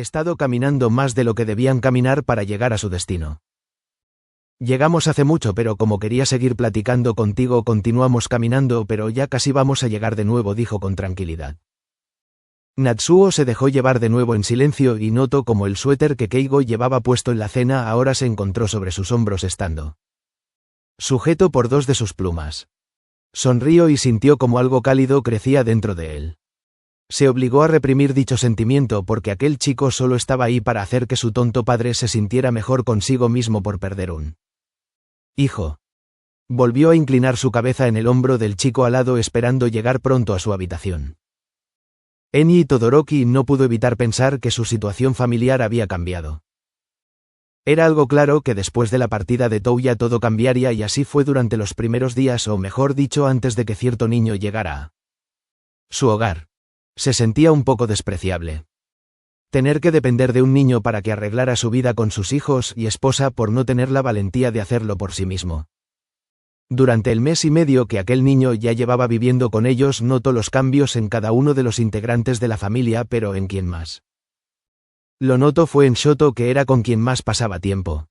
estado caminando más de lo que debían caminar para llegar a su destino. Llegamos hace mucho, pero como quería seguir platicando contigo continuamos caminando, pero ya casi vamos a llegar de nuevo, dijo con tranquilidad. Natsuo se dejó llevar de nuevo en silencio y notó como el suéter que Keigo llevaba puesto en la cena ahora se encontró sobre sus hombros estando sujeto por dos de sus plumas. Sonrió y sintió como algo cálido crecía dentro de él. Se obligó a reprimir dicho sentimiento porque aquel chico solo estaba ahí para hacer que su tonto padre se sintiera mejor consigo mismo por perder un hijo. Volvió a inclinar su cabeza en el hombro del chico alado esperando llegar pronto a su habitación. Eni Todoroki no pudo evitar pensar que su situación familiar había cambiado. Era algo claro que después de la partida de Touya todo cambiaría y así fue durante los primeros días o mejor dicho antes de que cierto niño llegara a su hogar. Se sentía un poco despreciable. Tener que depender de un niño para que arreglara su vida con sus hijos y esposa por no tener la valentía de hacerlo por sí mismo. Durante el mes y medio que aquel niño ya llevaba viviendo con ellos notó los cambios en cada uno de los integrantes de la familia, pero ¿en quién más? Lo notó fue en Shoto, que era con quien más pasaba tiempo.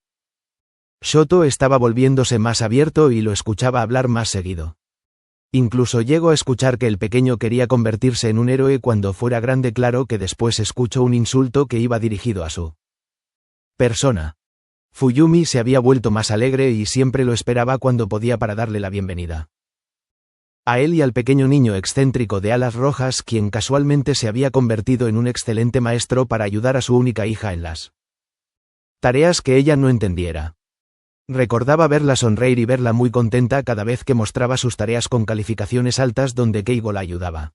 Shoto estaba volviéndose más abierto y lo escuchaba hablar más seguido. Incluso llegó a escuchar que el pequeño quería convertirse en un héroe cuando fuera grande, claro que después escuchó un insulto que iba dirigido a su persona. Fuyumi se había vuelto más alegre y siempre lo esperaba cuando podía para darle la bienvenida. A él y al pequeño niño excéntrico de alas rojas, quien casualmente se había convertido en un excelente maestro para ayudar a su única hija en las tareas que ella no entendiera. Recordaba verla sonreír y verla muy contenta cada vez que mostraba sus tareas con calificaciones altas donde Keigo la ayudaba.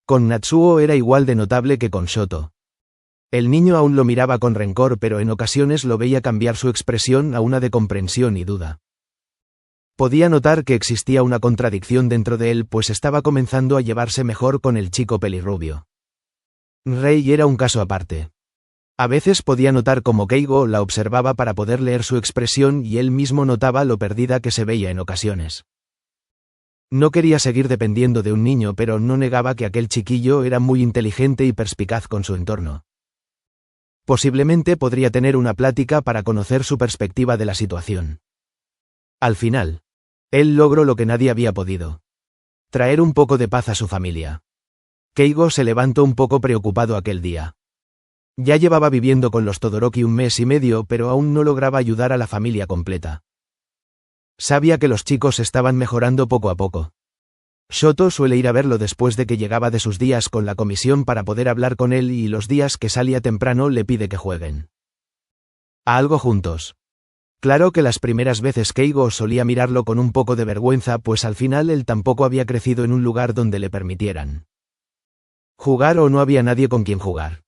Con Natsuo era igual de notable que con Shoto. El niño aún lo miraba con rencor, pero en ocasiones lo veía cambiar su expresión a una de comprensión y duda. Podía notar que existía una contradicción dentro de él, pues estaba comenzando a llevarse mejor con el chico pelirrubio. Rei era un caso aparte. A veces podía notar cómo Keigo la observaba para poder leer su expresión y él mismo notaba lo perdida que se veía en ocasiones. No quería seguir dependiendo de un niño, pero no negaba que aquel chiquillo era muy inteligente y perspicaz con su entorno. Posiblemente podría tener una plática para conocer su perspectiva de la situación. Al final, él logró lo que nadie había podido: traer un poco de paz a su familia. Keigo se levantó un poco preocupado aquel día. Ya llevaba viviendo con los Todoroki un mes y medio, pero aún no lograba ayudar a la familia completa. Sabía que los chicos estaban mejorando poco a poco. Shoto suele ir a verlo después de que llegaba de sus días con la comisión para poder hablar con él y los días que salía temprano le pide que jueguen a algo juntos. Claro que las primeras veces Keigo solía mirarlo con un poco de vergüenza, pues al final él tampoco había crecido en un lugar donde le permitieran jugar o no había nadie con quien jugar.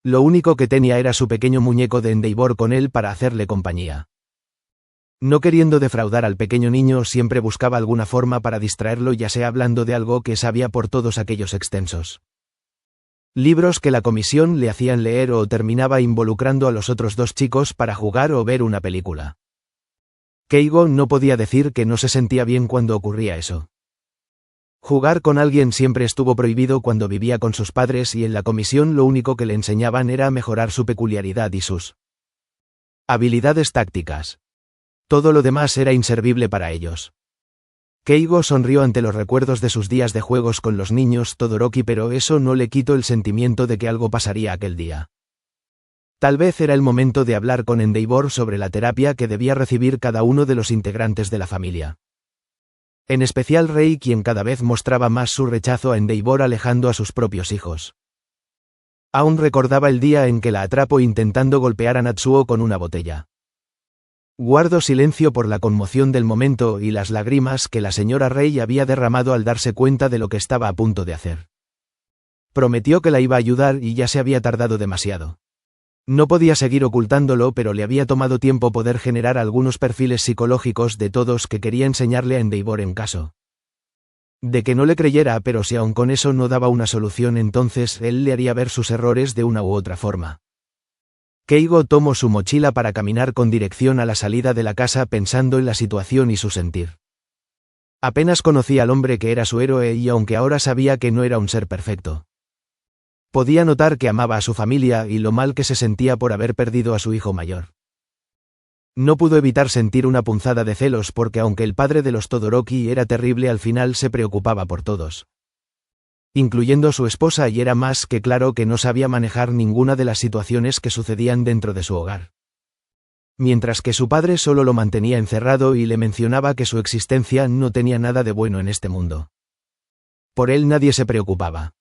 Lo único que tenía era su pequeño muñeco de Endeavor con él para hacerle compañía. No queriendo defraudar al pequeño niño, siempre buscaba alguna forma para distraerlo, ya sea hablando de algo que sabía por todos aquellos extensos libros que la comisión le hacían leer, o terminaba involucrando a los otros dos chicos para jugar o ver una película. Keigo no podía decir que no se sentía bien cuando ocurría eso. Jugar con alguien siempre estuvo prohibido cuando vivía con sus padres y en la comisión lo único que le enseñaban era mejorar su peculiaridad y sus habilidades tácticas. Todo lo demás era inservible para ellos. Keigo sonrió ante los recuerdos de sus días de juegos con los niños Todoroki, pero eso no le quitó el sentimiento de que algo pasaría aquel día. Tal vez era el momento de hablar con Endeavor sobre la terapia que debía recibir cada uno de los integrantes de la familia. En especial Rei, quien cada vez mostraba más su rechazo a Endeavor, alejando a sus propios hijos. Aún recordaba el día en que la atrapó intentando golpear a Natsuo con una botella. Guardó silencio por la conmoción del momento y las lágrimas que la señora Rei había derramado al darse cuenta de lo que estaba a punto de hacer. Prometió que la iba a ayudar y ya se había tardado demasiado. No podía seguir ocultándolo, pero le había tomado tiempo poder generar algunos perfiles psicológicos de todos que quería enseñarle a Endeavor en caso de que no le creyera, pero si aún con eso no daba una solución, entonces él le haría ver sus errores de una u otra forma. Keigo tomó su mochila para caminar con dirección a la salida de la casa, pensando en la situación y su sentir. Apenas conocía al hombre que era su héroe y aunque ahora sabía que no era un ser perfecto, Podía notar que amaba a su familia y lo mal que se sentía por haber perdido a su hijo mayor. No pudo evitar sentir una punzada de celos porque aunque el padre de los Todoroki era terrible, al final se preocupaba por todos, incluyendo su esposa, y era más que claro que no sabía manejar ninguna de las situaciones que sucedían dentro de su hogar. Mientras que su padre solo lo mantenía encerrado y le mencionaba que su existencia no tenía nada de bueno en este mundo. Por él nadie se preocupaba.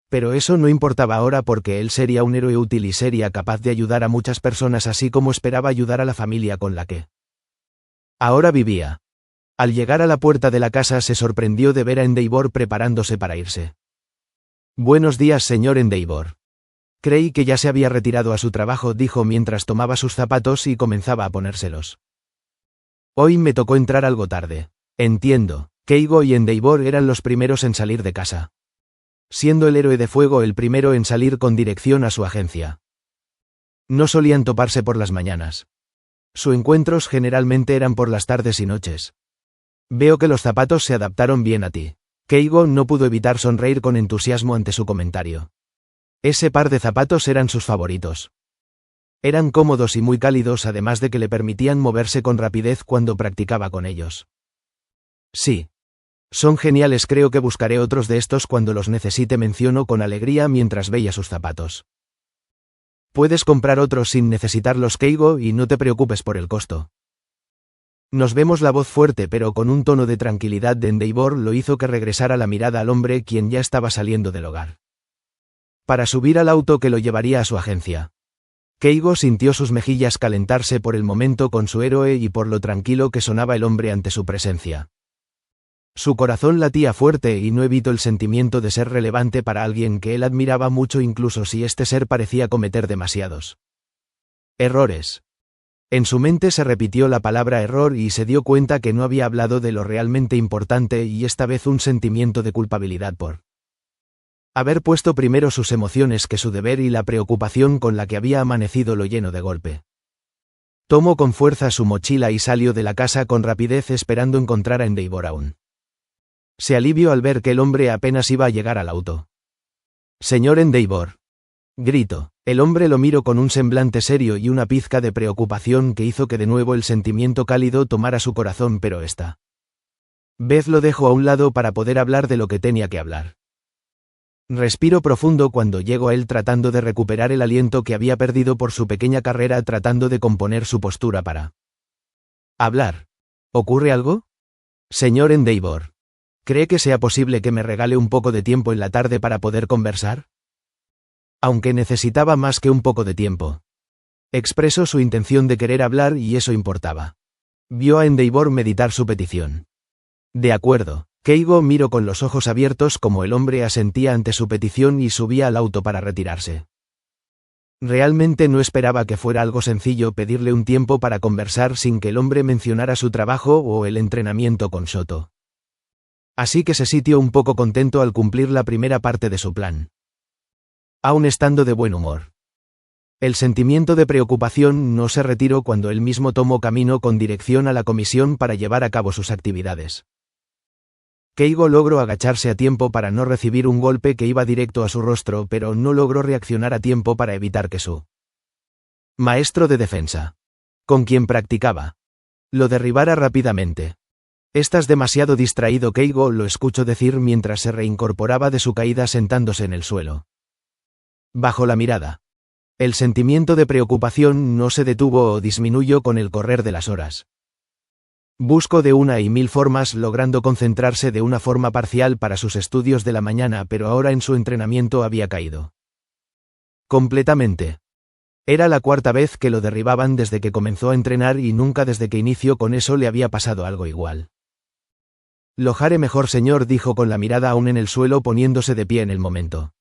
Pero eso no importaba ahora porque él sería un héroe útil y sería capaz de ayudar a muchas personas, así como esperaba ayudar a la familia con la que ahora vivía. Al llegar a la puerta de la casa se sorprendió de ver a Endeavor preparándose para irse. «Buenos días, señor Endeavor. Creí que ya se había retirado a su trabajo», dijo mientras tomaba sus zapatos y comenzaba a ponérselos. «Hoy me tocó entrar algo tarde. Entiendo». Keigo y Endeavor eran los primeros en salir de casa, siendo el héroe de fuego el primero en salir con dirección a su agencia. No solían toparse por las mañanas. Sus encuentros generalmente eran por las tardes y noches. «Veo que los zapatos se adaptaron bien a ti». Keigo no pudo evitar sonreír con entusiasmo ante su comentario. Ese par de zapatos eran sus favoritos. Eran cómodos y muy cálidos, además de que le permitían moverse con rapidez cuando practicaba con ellos. «Sí. Son geniales, creo que buscaré otros de estos cuando los necesite», mencionó con alegría mientras veía sus zapatos. «Puedes comprar otros sin necesitarlos, Keigo, y no te preocupes por el costo». Nos vemos. La voz fuerte pero con un tono de tranquilidad de Endeavor lo hizo que regresara la mirada al hombre, quien ya estaba saliendo del hogar, para subir al auto que lo llevaría a su agencia. Keigo sintió sus mejillas calentarse por el momento con su héroe y por lo tranquilo que sonaba el hombre ante su presencia. Su corazón latía fuerte y no evitó el sentimiento de ser relevante para alguien que él admiraba mucho, incluso si este ser parecía cometer demasiados errores. En su mente se repitió la palabra error y se dio cuenta que no había hablado de lo realmente importante, y esta vez un sentimiento de culpabilidad por haber puesto primero sus emociones que su deber y la preocupación con la que había amanecido lo llenó de golpe. Tomó con fuerza su mochila y salió de la casa con rapidez, esperando encontrar a Endeavor aún. Se alivió al ver que el hombre apenas iba a llegar al auto. «Señor Endeavor», gritó. El hombre lo miró con un semblante serio y una pizca de preocupación que hizo que de nuevo el sentimiento cálido tomara su corazón, pero esta vez lo dejó a un lado para poder hablar de lo que tenía que hablar. Respiró profundo cuando llegó a él, tratando de recuperar el aliento que había perdido por su pequeña carrera, tratando de componer su postura para hablar. «¿Ocurre algo? Señor Endeavor, ¿cree que sea posible que me regale un poco de tiempo en la tarde para poder conversar?» Aunque necesitaba más que un poco de tiempo, expresó su intención de querer hablar, y eso importaba. Vio a Endeavor meditar su petición. «De acuerdo». Keigo miró con los ojos abiertos como el hombre asentía ante su petición y subía al auto para retirarse. Realmente no esperaba que fuera algo sencillo pedirle un tiempo para conversar sin que el hombre mencionara su trabajo o el entrenamiento con Shoto. Así que se sintió un poco contento al cumplir la primera parte de su plan, aún estando de buen humor. El sentimiento de preocupación no se retiró cuando él mismo tomó camino con dirección a la comisión para llevar a cabo sus actividades. Keigo logró agacharse a tiempo para no recibir un golpe que iba directo a su rostro, pero no logró reaccionar a tiempo para evitar que su maestro de defensa, con quien practicaba, lo derribara rápidamente. «Estás demasiado distraído», Keigo lo escuchó decir mientras se reincorporaba de su caída sentándose en el suelo. Bajo la mirada, el sentimiento de preocupación no se detuvo o disminuyó con el correr de las horas. Buscó de una y mil formas, logrando concentrarse de una forma parcial para sus estudios de la mañana, pero ahora en su entrenamiento había caído completamente. Era la cuarta vez que lo derribaban desde que comenzó a entrenar, y nunca desde que inició con eso le había pasado algo igual. «Lo haré mejor, señor», dijo con la mirada aún en el suelo, poniéndose de pie en el momento.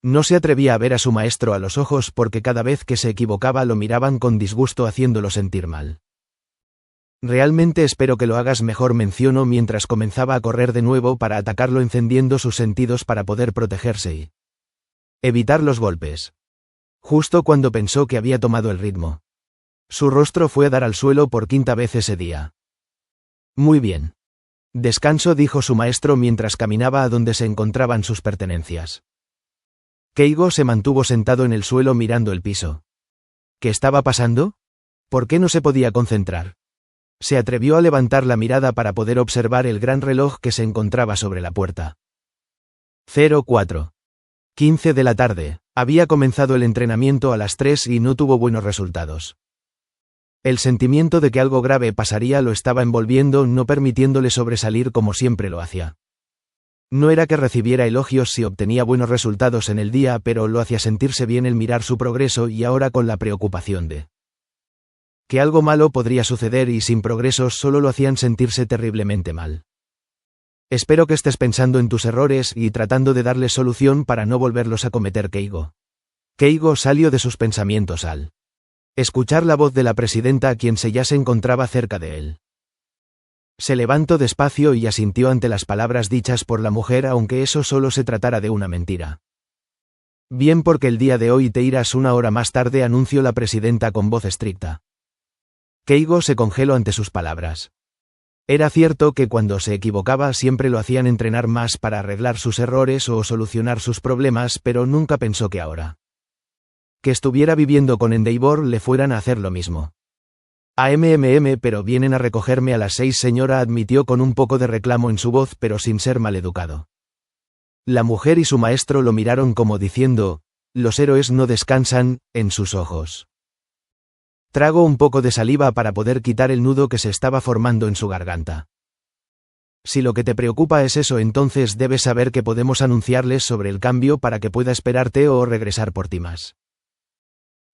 No se atrevía a ver a su maestro a los ojos porque cada vez que se equivocaba lo miraban con disgusto, haciéndolo sentir mal. «Realmente espero que lo hagas mejor», mencionó mientras comenzaba a correr de nuevo para atacarlo, encendiendo sus sentidos para poder protegerse y evitar los golpes. Justo cuando pensó que había tomado el ritmo, su rostro fue a dar al suelo por quinta vez ese día. «Muy bien. Descanso», dijo su maestro mientras caminaba a donde se encontraban sus pertenencias. Keigo se mantuvo sentado en el suelo mirando el piso. ¿Qué estaba pasando? ¿Por qué no se podía concentrar? Se atrevió a levantar la mirada para poder observar el gran reloj que se encontraba sobre la puerta. 04:15 de la tarde. Había comenzado el entrenamiento a las 3 y no tuvo buenos resultados. El sentimiento de que algo grave pasaría lo estaba envolviendo, no permitiéndole sobresalir como siempre lo hacía. No era que recibiera elogios si obtenía buenos resultados en el día, pero lo hacía sentirse bien el mirar su progreso y ahora con la preocupación de que algo malo podría suceder y sin progresos solo lo hacían sentirse terriblemente mal. Espero que estés pensando en tus errores y tratando de darles solución para no volverlos a cometer, Keigo. Keigo salió de sus pensamientos al escuchar la voz de la presidenta, quien ya se encontraba cerca de él. Se levantó despacio y asintió ante las palabras dichas por la mujer, aunque eso solo se tratara de una mentira. Bien, porque el día de hoy te irás 1 hora más tarde, anunció la presidenta con voz estricta. Keigo se congeló ante sus palabras. Era cierto que cuando se equivocaba siempre lo hacían entrenar más para arreglar sus errores o solucionar sus problemas, pero nunca pensó que ahora que estuviera viviendo con Endeavor le fueran a hacer lo mismo. Pero vienen a recogerme a las 6, señora, admitió con un poco de reclamo en su voz, pero sin ser maleducado. La mujer y su maestro lo miraron como diciendo, los héroes no descansan, en sus ojos. Tragó un poco de saliva para poder quitar el nudo que se estaba formando en su garganta. Si lo que te preocupa es eso, entonces debes saber que podemos anunciarles sobre el cambio para que pueda esperarte o regresar por ti más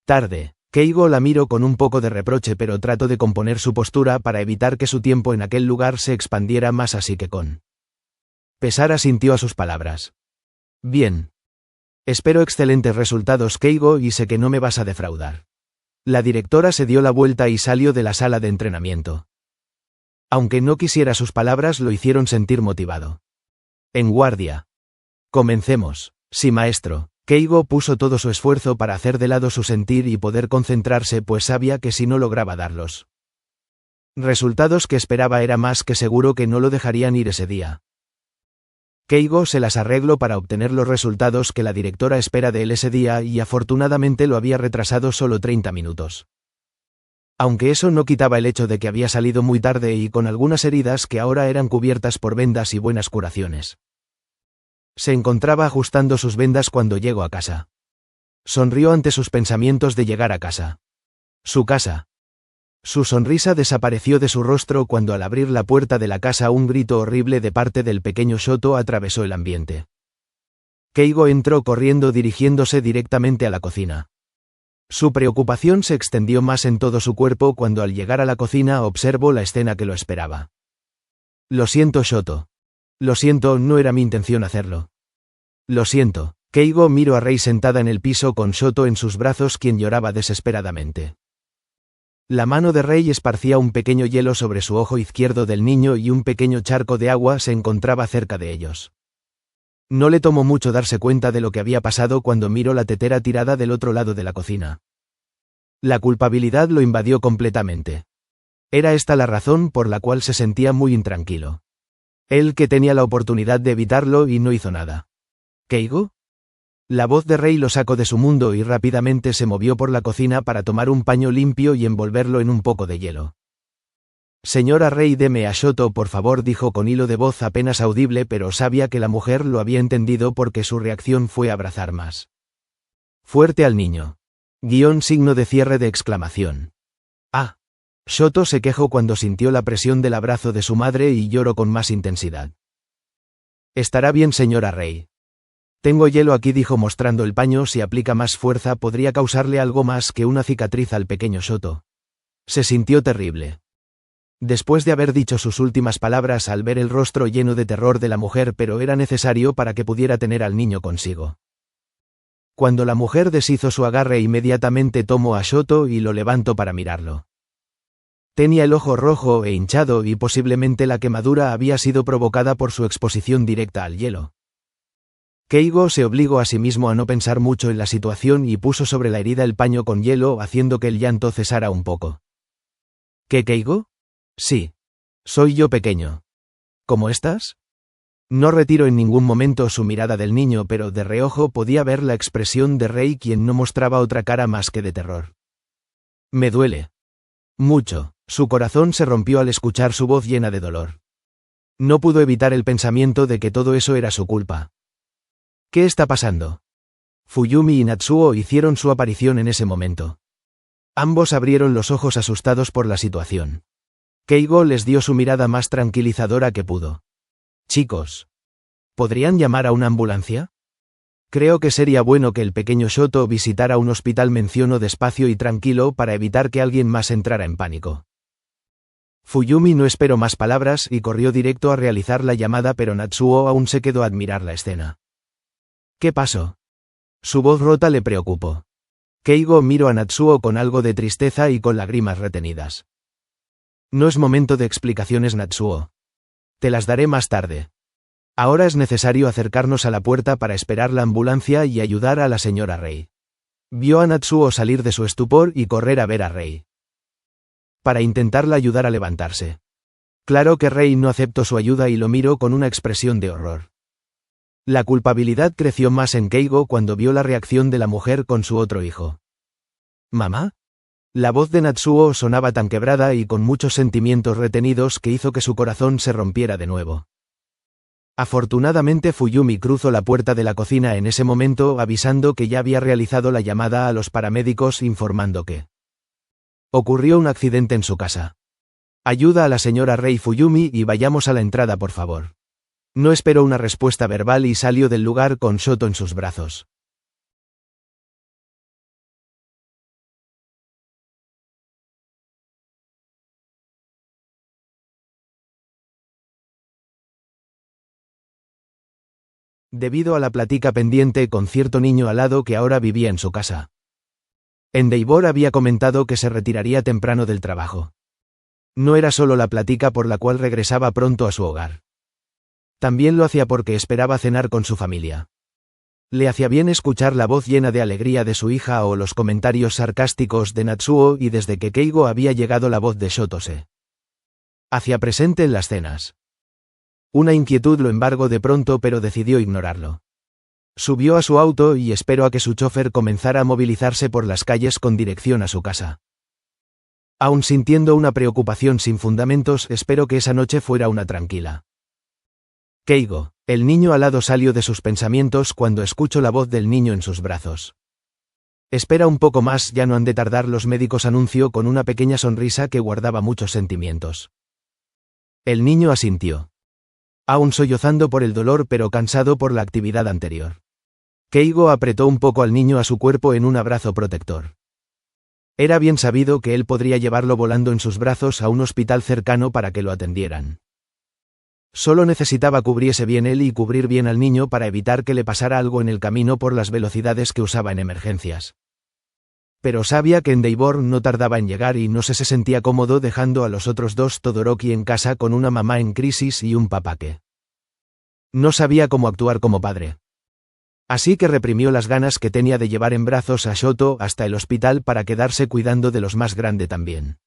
tarde. Keigo la miró con un poco de reproche, pero trató de componer su postura para evitar que su tiempo en aquel lugar se expandiera más, así que con pesar asintió a sus palabras. Bien. Espero excelentes resultados, Keigo, y sé que no me vas a defraudar. La directora se dio la vuelta y salió de la sala de entrenamiento. Aunque no quisiera, sus palabras lo hicieron sentir motivado. En guardia. Comencemos. Sí, maestro. Keigo puso todo su esfuerzo para hacer de lado su sentir y poder concentrarse, pues sabía que si no lograba darlos resultados que esperaba, era más que seguro que no lo dejarían ir ese día. Keigo se las arregló para obtener los resultados que la directora espera de él ese día, y afortunadamente lo había retrasado solo 30 minutos. Aunque eso no quitaba el hecho de que había salido muy tarde y con algunas heridas que ahora eran cubiertas por vendas y buenas curaciones. Se encontraba ajustando sus vendas cuando llegó a casa. Sonrió ante sus pensamientos de llegar a casa. Su casa. Su sonrisa desapareció de su rostro cuando, al abrir la puerta de la casa, un grito horrible de parte del pequeño Shoto atravesó el ambiente. Keigo entró corriendo, dirigiéndose directamente a la cocina. Su preocupación se extendió más en todo su cuerpo cuando, al llegar a la cocina, observó la escena que lo esperaba. Lo siento, Shoto. Lo siento, no era mi intención hacerlo. Lo siento. Keigo miró a Rei sentada en el piso con Shoto en sus brazos, quien lloraba desesperadamente. La mano de Rei esparcía un pequeño hielo sobre su ojo izquierdo del niño y un pequeño charco de agua se encontraba cerca de ellos. No le tomó mucho darse cuenta de lo que había pasado cuando miró la tetera tirada del otro lado de la cocina. La culpabilidad lo invadió completamente. Era esta la razón por la cual se sentía muy intranquilo. Él, que tenía la oportunidad de evitarlo y no hizo nada. ¿Keigo? La voz de Rei lo sacó de su mundo y rápidamente se movió por la cocina para tomar un paño limpio y envolverlo en un poco de hielo. Señora Rei, deme a Shoto, por favor, dijo con hilo de voz apenas audible, pero sabía que la mujer lo había entendido porque su reacción fue abrazar más fuerte al niño. Signo de cierre de exclamación. Ah. Shoto se quejó cuando sintió la presión del abrazo de su madre y lloró con más intensidad. Estará bien, señora Rei. Tengo hielo aquí, dijo mostrando el paño. Si aplica más fuerza podría causarle algo más que una cicatriz al pequeño Shoto. Se sintió terrible. Después de haber dicho sus últimas palabras, al ver el rostro lleno de terror de la mujer, pero era necesario para que pudiera tener al niño consigo. Cuando la mujer deshizo su agarre, inmediatamente tomó a Shoto y lo levantó para mirarlo. Tenía el ojo rojo e hinchado y posiblemente la quemadura había sido provocada por su exposición directa al hielo. Keigo se obligó a sí mismo a no pensar mucho en la situación y puso sobre la herida el paño con hielo, haciendo que el llanto cesara un poco. ¿Qué, Keigo? Sí. Soy yo, pequeño. ¿Cómo estás? No retiró en ningún momento su mirada del niño, pero de reojo podía ver la expresión de Rei, quien no mostraba otra cara más que de terror. Me duele. Mucho. Su corazón se rompió al escuchar su voz llena de dolor. No pudo evitar el pensamiento de que todo eso era su culpa. ¿Qué está pasando? Fuyumi y Natsuo hicieron su aparición en ese momento. Ambos abrieron los ojos asustados por la situación. Keigo les dio su mirada más tranquilizadora que pudo. Chicos, ¿podrían llamar a una ambulancia? Creo que sería bueno que el pequeño Shoto visitara un hospital, mencionó despacio y tranquilo para evitar que alguien más entrara en pánico. Fuyumi no esperó más palabras y corrió directo a realizar la llamada, pero Natsuo aún se quedó a admirar la escena. ¿Qué pasó? Su voz rota le preocupó. Keigo miró a Natsuo con algo de tristeza y con lágrimas retenidas. No es momento de explicaciones, Natsuo. Te las daré más tarde. Ahora es necesario acercarnos a la puerta para esperar la ambulancia y ayudar a la señora Rei. Vio a Natsuo salir de su estupor y correr a ver a Rei, para intentarla ayudar a levantarse. Claro que Rei no aceptó su ayuda y lo miró con una expresión de horror. La culpabilidad creció más en Keigo cuando vio la reacción de la mujer con su otro hijo. ¿Mamá? La voz de Natsuo sonaba tan quebrada y con muchos sentimientos retenidos que hizo que su corazón se rompiera de nuevo. Afortunadamente Fuyumi cruzó la puerta de la cocina en ese momento, avisando que ya había realizado la llamada a los paramédicos, informando que ocurrió un accidente en su casa. Ayuda a la señora Rei, Fuyumi, y vayamos a la entrada, por favor. No esperó una respuesta verbal y salió del lugar con Shoto en sus brazos. Debido a la plática pendiente con cierto niño al lado que ahora vivía en su casa. Endeavor había comentado que se retiraría temprano del trabajo. No era solo la plática por la cual regresaba pronto a su hogar. También lo hacía porque esperaba cenar con su familia. Le hacía bien escuchar la voz llena de alegría de su hija o los comentarios sarcásticos de Natsuo, y desde que Keigo había llegado la voz de Shoto se hacía presente en las cenas. Una inquietud lo embargó de pronto, pero decidió ignorarlo. Subió a su auto y esperó a que su chofer comenzara a movilizarse por las calles con dirección a su casa. Aún sintiendo una preocupación sin fundamentos, esperó que esa noche fuera una tranquila. Keigo, el niño al lado, salió de sus pensamientos cuando escuchó la voz del niño en sus brazos. Espera un poco más, ya no han de tardar los médicos, anunció con una pequeña sonrisa que guardaba muchos sentimientos. El niño asintió, aún sollozando por el dolor pero cansado por la actividad anterior. Keigo apretó un poco al niño a su cuerpo en un abrazo protector. Era bien sabido que él podría llevarlo volando en sus brazos a un hospital cercano para que lo atendieran. Solo necesitaba cubrirse bien él y cubrir bien al niño para evitar que le pasara algo en el camino por las velocidades que usaba en emergencias. Pero sabía que Endeavor no tardaba en llegar y no se sentía cómodo dejando a los otros dos Todoroki en casa con una mamá en crisis y un papá que no sabía cómo actuar como padre. Así que reprimió las ganas que tenía de llevar en brazos a Shoto hasta el hospital para quedarse cuidando de los más grandes también.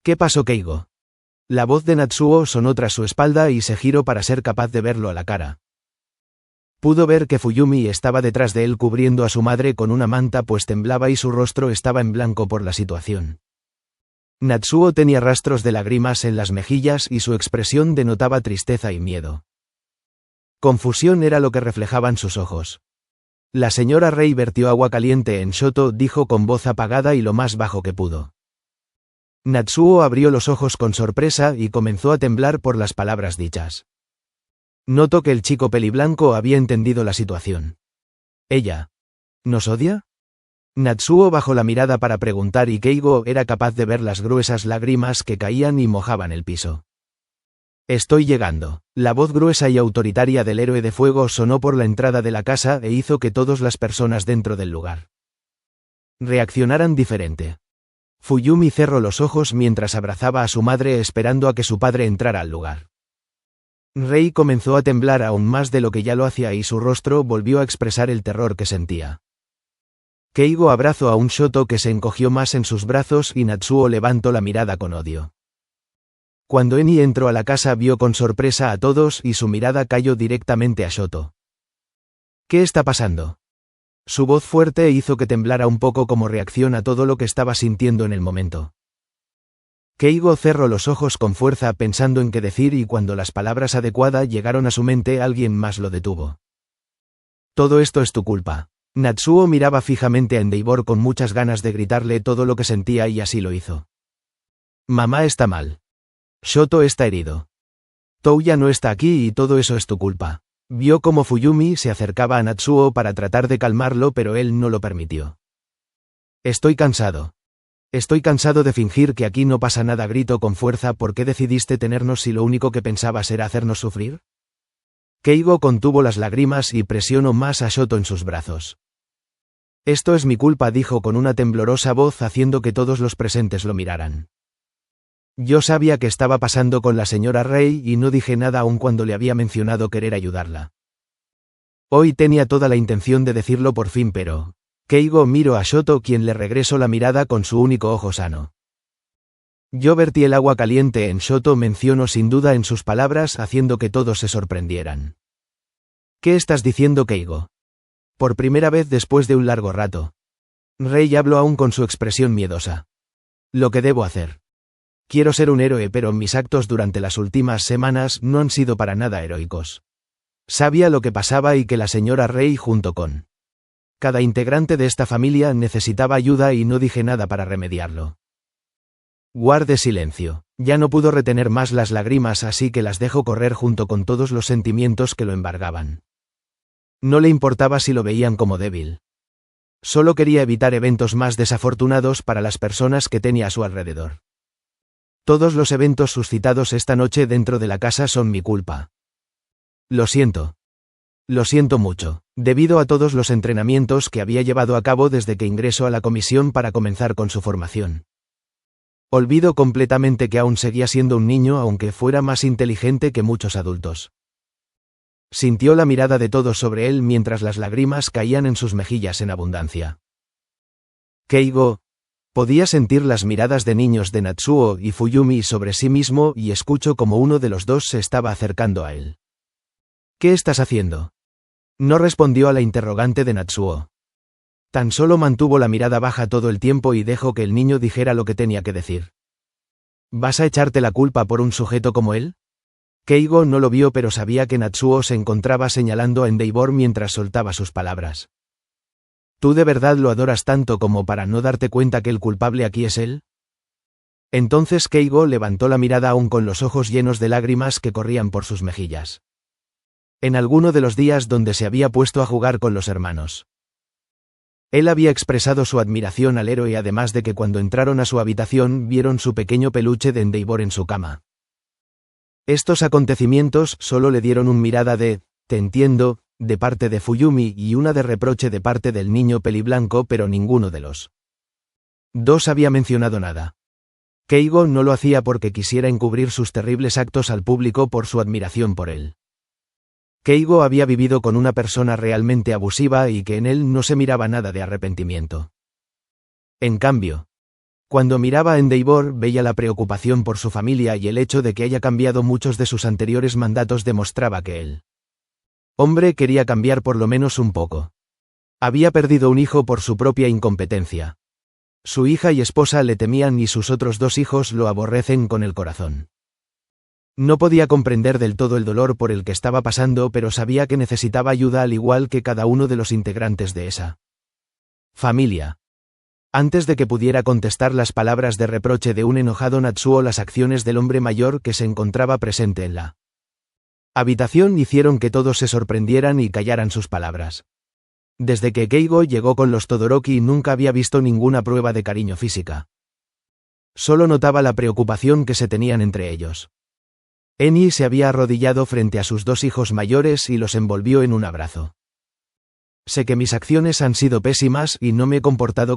¿Qué pasó, Keigo? La voz de Natsuo sonó tras su espalda y se giró para ser capaz de verlo a la cara. Pudo ver que Fuyumi estaba detrás de él cubriendo a su madre con una manta, pues temblaba y su rostro estaba en blanco por la situación. Natsuo tenía rastros de lágrimas en las mejillas y su expresión denotaba tristeza y miedo. Confusión era lo que reflejaban sus ojos. La señora Rei vertió agua caliente en Shoto, dijo con voz apagada y lo más bajo que pudo. Natsuo abrió los ojos con sorpresa y comenzó a temblar por las palabras dichas. Notó que el chico peliblanco había entendido la situación. ¿Ella nos odia? Natsuo bajó la mirada para preguntar y Keigo era capaz de ver las gruesas lágrimas que caían y mojaban el piso. Estoy llegando. La voz gruesa y autoritaria del héroe de fuego sonó por la entrada de la casa e hizo que todas las personas dentro del lugar reaccionaran diferente. Fuyumi cerró los ojos mientras abrazaba a su madre esperando a que su padre entrara al lugar. Rei comenzó a temblar aún más de lo que ya lo hacía y su rostro volvió a expresar el terror que sentía. Keigo abrazó a un Shoto que se encogió más en sus brazos y Natsuo levantó la mirada con odio. Cuando Eni entró a la casa vio con sorpresa a todos y su mirada cayó directamente a Shoto. ¿Qué está pasando? Su voz fuerte hizo que temblara un poco como reacción a todo lo que estaba sintiendo en el momento. Keigo cerró los ojos con fuerza pensando en qué decir y cuando las palabras adecuadas llegaron a su mente alguien más lo detuvo. Todo esto es tu culpa. Natsuo miraba fijamente a Endeavor con muchas ganas de gritarle todo lo que sentía y así lo hizo. Mamá está mal. Shoto está herido. Touya no está aquí y todo eso es tu culpa. Vio cómo Fuyumi se acercaba a Natsuo para tratar de calmarlo pero él no lo permitió. Estoy cansado. Estoy cansado de fingir que aquí no pasa nada, gritó con fuerza. ¿Por qué decidiste tenernos si lo único que pensabas era hacernos sufrir? Keigo contuvo las lágrimas y presionó más a Shoto en sus brazos. Esto es mi culpa, dijo con una temblorosa voz haciendo que todos los presentes lo miraran. Yo sabía que estaba pasando con la señora Rei y no dije nada aun cuando le había mencionado querer ayudarla. Hoy tenía toda la intención de decirlo por fin pero... Keigo miró a Shoto quien le regresó la mirada con su único ojo sano. Yo vertí el agua caliente en Shoto, mencionó sin duda en sus palabras haciendo que todos se sorprendieran. ¿Qué estás diciendo, Keigo? Por primera vez después de un largo rato. Rei habló aún con su expresión miedosa. Lo que debo hacer. Quiero ser un héroe pero mis actos durante las últimas semanas no han sido para nada heroicos. Sabía lo que pasaba y que la señora Rei junto con cada integrante de esta familia necesitaba ayuda y no dije nada para remediarlo. Guardé silencio. Ya no pudo retener más las lágrimas así que las dejó correr junto con todos los sentimientos que lo embargaban. No le importaba si lo veían como débil. Solo quería evitar eventos más desafortunados para las personas que tenía a su alrededor. Todos los eventos suscitados esta noche dentro de la casa son mi culpa. Lo siento. Lo siento mucho, debido a todos los entrenamientos que había llevado a cabo desde que ingresó a la comisión para comenzar con su formación. Olvido completamente que aún seguía siendo un niño aunque fuera más inteligente que muchos adultos. Sintió la mirada de todos sobre él mientras las lágrimas caían en sus mejillas en abundancia. Keigo... Podía sentir las miradas de niños de Natsuo y Fuyumi sobre sí mismo y escuchó como uno de los dos se estaba acercando a él. ¿Qué estás haciendo? No respondió a la interrogante de Natsuo. Tan solo mantuvo la mirada baja todo el tiempo y dejó que el niño dijera lo que tenía que decir. ¿Vas a echarte la culpa por un sujeto como él? Keigo no lo vio pero sabía que Natsuo se encontraba señalando a Endeavor mientras soltaba sus palabras. ¿Tú de verdad lo adoras tanto como para no darte cuenta que el culpable aquí es él? Entonces Keigo levantó la mirada aún con los ojos llenos de lágrimas que corrían por sus mejillas. En alguno de los días donde se había puesto a jugar con los hermanos. Él había expresado su admiración al héroe además de que cuando entraron a su habitación vieron su pequeño peluche de Endeavor en su cama. Estos acontecimientos solo le dieron una mirada de, te entiendo, de parte de Fuyumi y una de reproche de parte del niño peliblanco pero ninguno de los dos había mencionado nada. Keigo no lo hacía porque quisiera encubrir sus terribles actos al público por su admiración por él. Keigo había vivido con una persona realmente abusiva y que en él no se miraba nada de arrepentimiento. En cambio, cuando miraba a Endeavor veía la preocupación por su familia y el hecho de que haya cambiado muchos de sus anteriores mandatos demostraba que él hombre quería cambiar por lo menos un poco. Había perdido un hijo por su propia incompetencia. Su hija y esposa le temían y sus otros dos hijos lo aborrecen con el corazón. No podía comprender del todo el dolor por el que estaba pasando pero sabía que necesitaba ayuda al igual que cada uno de los integrantes de esa familia. Antes de que pudiera contestar las palabras de reproche de un enojado Natsuo, las acciones del hombre mayor que se encontraba presente en la habitación hicieron que todos se sorprendieran y callaran sus palabras. Desde que Keigo llegó con los Todoroki nunca había visto ninguna prueba de cariño física. Solo notaba la preocupación que se tenían entre ellos. Eni se había arrodillado frente a sus dos hijos mayores y los envolvió en un abrazo. Sé que mis acciones han sido pésimas y no me he comportado como